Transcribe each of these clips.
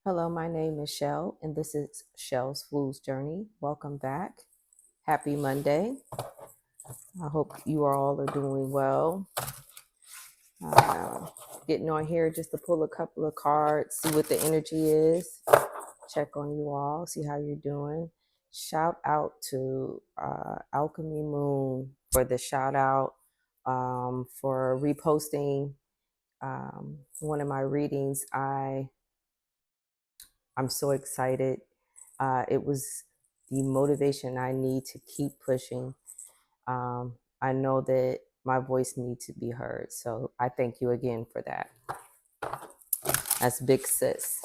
Hello, my name is Shell, and this is Shell's Fool's Journey. Welcome back. Happy Monday. I hope you all are doing well. Uh, Getting on here just to pull a couple of cards, see what the energy is, check on you all, see how you're doing. Shout out to Alchemy Moon for the shout out, for reposting one of my readings. I'm so excited. It was the motivation I need to keep pushing. I know that my voice needs to be heard. So I thank you again for that. That's big sis.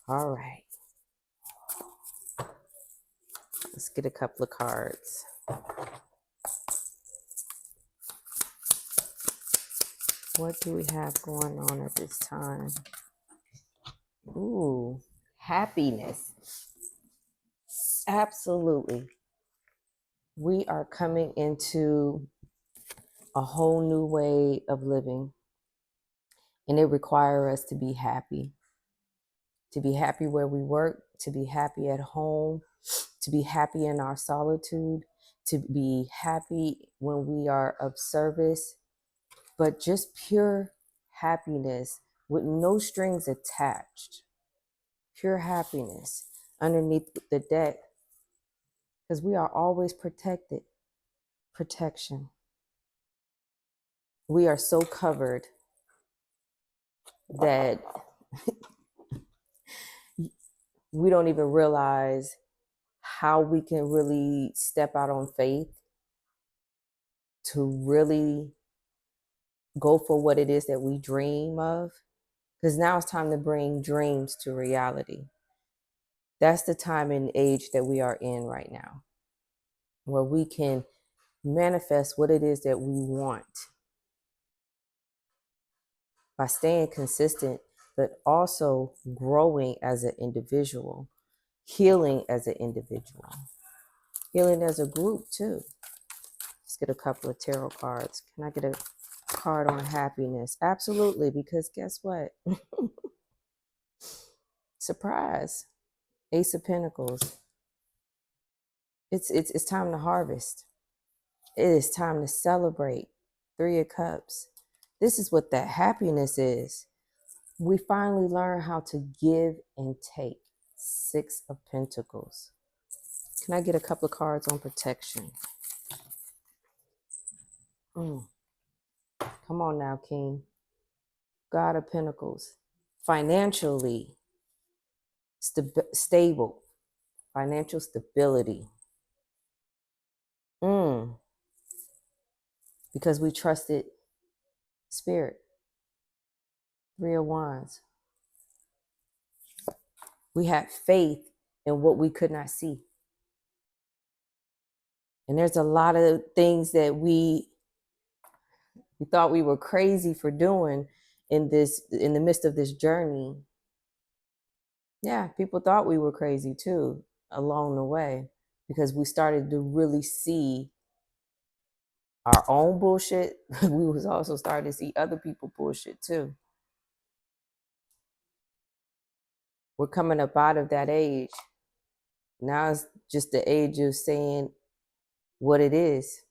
All right. Let's get a couple of cards. What do we have going on at this time? Ooh, happiness. Absolutely. We are coming into a whole new way of living, and it requires us to be happy where we work, to be happy at home, to be happy in our solitude, to be happy when we are of service, but just pure happiness with no strings attached. Pure happiness underneath the deck, because we are always protected. Protection. We are so covered that we don't even realize how we can really step out on faith to really go for what it is that we dream of. Because now it's time to bring dreams to reality. That's the time and age that we are in right now, where we can manifest what it is that we want by staying consistent, but also growing as an individual, healing as an individual, healing as a group too. Let's get a couple of tarot cards. Can I get a card on happiness? Absolutely, because guess what? Surprise. Ace of Pentacles. It's time to harvest. It is time to celebrate. Three of Cups. This is what that happiness is. We finally learn how to give and take. Six of Pentacles. Can I get a couple of cards on protection? Come on now, King. God of Pentacles. Financially stable. Financial stability. Because we trusted Spirit. Three of Wands. We had faith in what we could not see. And there's a lot of things that we thought we were crazy for doing in the midst of this journey. Yeah, people thought we were crazy too along the way, because we started to really see our own bullshit. We was also starting to see other people bullshit too. We're coming up out of that age. Now it's just the age of saying what it is.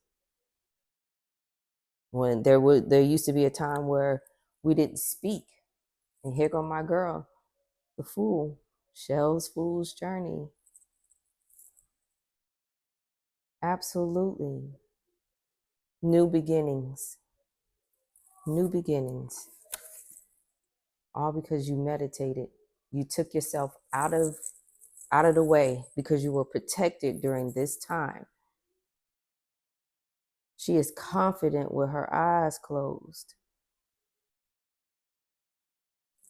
When there used to be a time where we didn't speak. And here go my girl, the Fool, Shell's Fool's Journey. Absolutely. New beginnings. New beginnings. All because you meditated. You took yourself out of the way because you were protected during this time. She is confident with her eyes closed.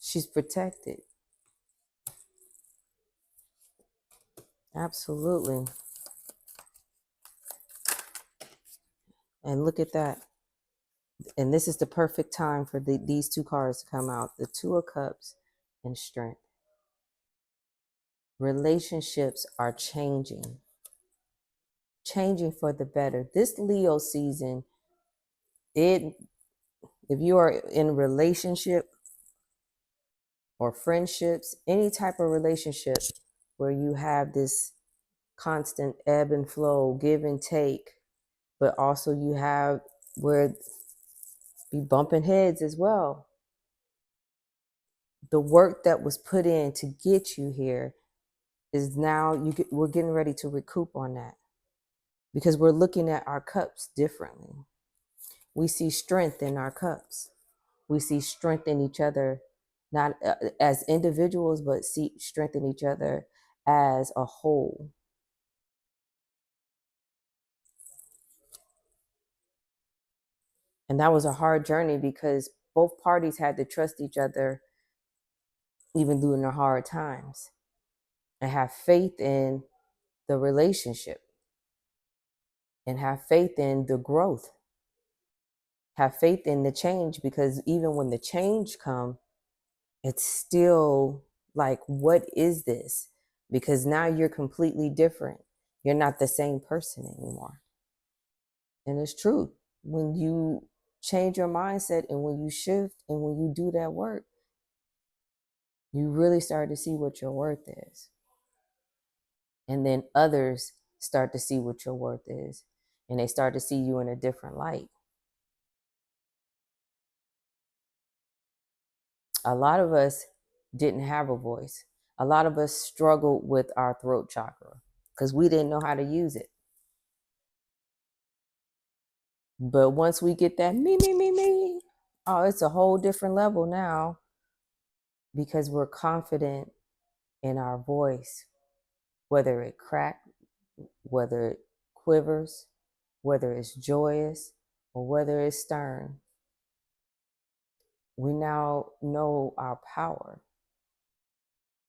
She's protected. Absolutely. And look at that. And this is the perfect time for these two cards to come out. The Two of Cups and Strength. Relationships are changing for the better. This Leo season, if you are in a relationship, or friendships, any type of relationship where you have this constant ebb and flow, give and take, but also you have where be bumping heads as well. The work that was put in to get you here is now we're getting ready to recoup on that, because we're looking at our cups differently. We see strength in our cups. We see strength in each other, not as individuals, but see strength in each other as a whole. And that was a hard journey because both parties had to trust each other even during the hard times and have faith in the relationship and have faith in the growth, have faith in the change, because even when the change come, it's still like, what is this? Because now you're completely different. You're not the same person anymore. And it's true. When you change your mindset and when you shift and when you do that work, you really start to see what your worth is. And then others start to see what your worth is. And they start to see you in a different light. A lot of us didn't have a voice. A lot of us struggled with our throat chakra because we didn't know how to use it. But once we get that me, oh, it's a whole different level now, because we're confident in our voice, whether it cracks, whether it quivers, whether it's joyous, or whether it's stern. We now know our power.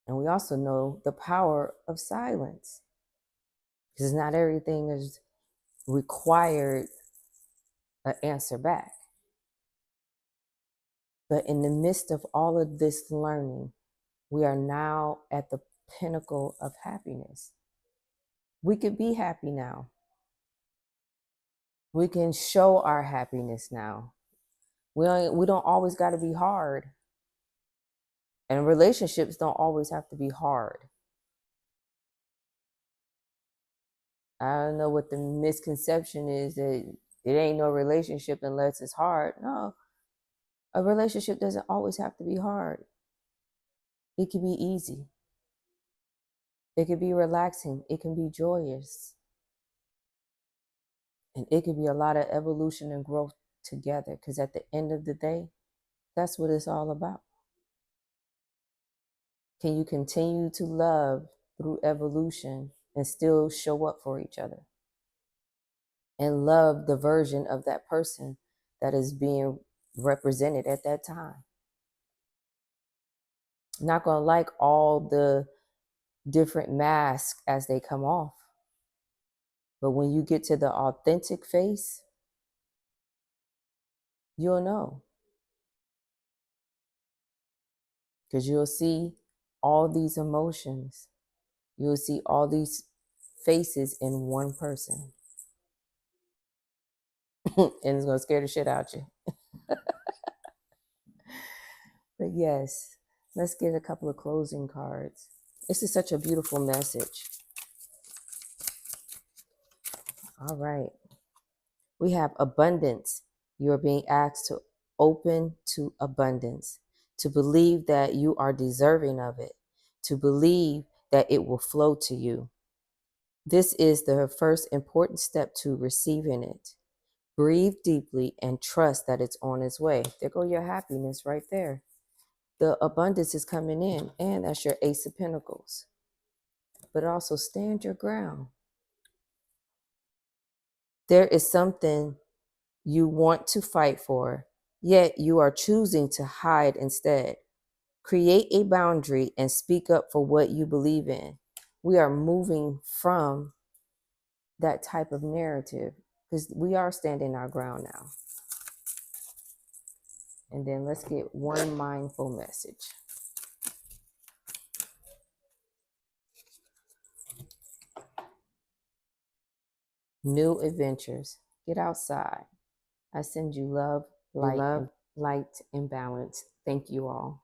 And we also know the power of silence, because not everything is required an answer back. But in the midst of all of this learning, we are now at the pinnacle of happiness. We could be happy now. We can show our happiness now. We don't always got to be hard. And relationships don't always have to be hard. I don't know what the misconception is, that it ain't no relationship unless it's hard. No, a relationship doesn't always have to be hard. It can be easy. It can be relaxing. It can be joyous. And it can be a lot of evolution and growth together, because at the end of the day, that's what it's all about. Can you continue to love through evolution and still show up for each other and love the version of that person that is being represented at that time? Not going to like all the different masks as they come off. But when you get to the authentic face, you'll know. Because you'll see all these emotions. You'll see all these faces in one person. And it's going to scare the shit out you. But yes, let's get a couple of closing cards. This is such a beautiful message. All right. We have abundance. You are being asked to open to abundance, to believe that you are deserving of it, to believe that it will flow to you. This is the first important step to receiving it. Breathe deeply and trust that it's on its way. There go your happiness right there. The abundance is coming in, and that's your Ace of Pentacles. But also stand your ground. There is something you want to fight for, yet you are choosing to hide instead. Create a boundary and speak up for what you believe in. We are moving from that type of narrative because we are standing our ground now. And then let's get one mindful message. New adventures. Get outside. I send you love, light, and balance. Thank you all.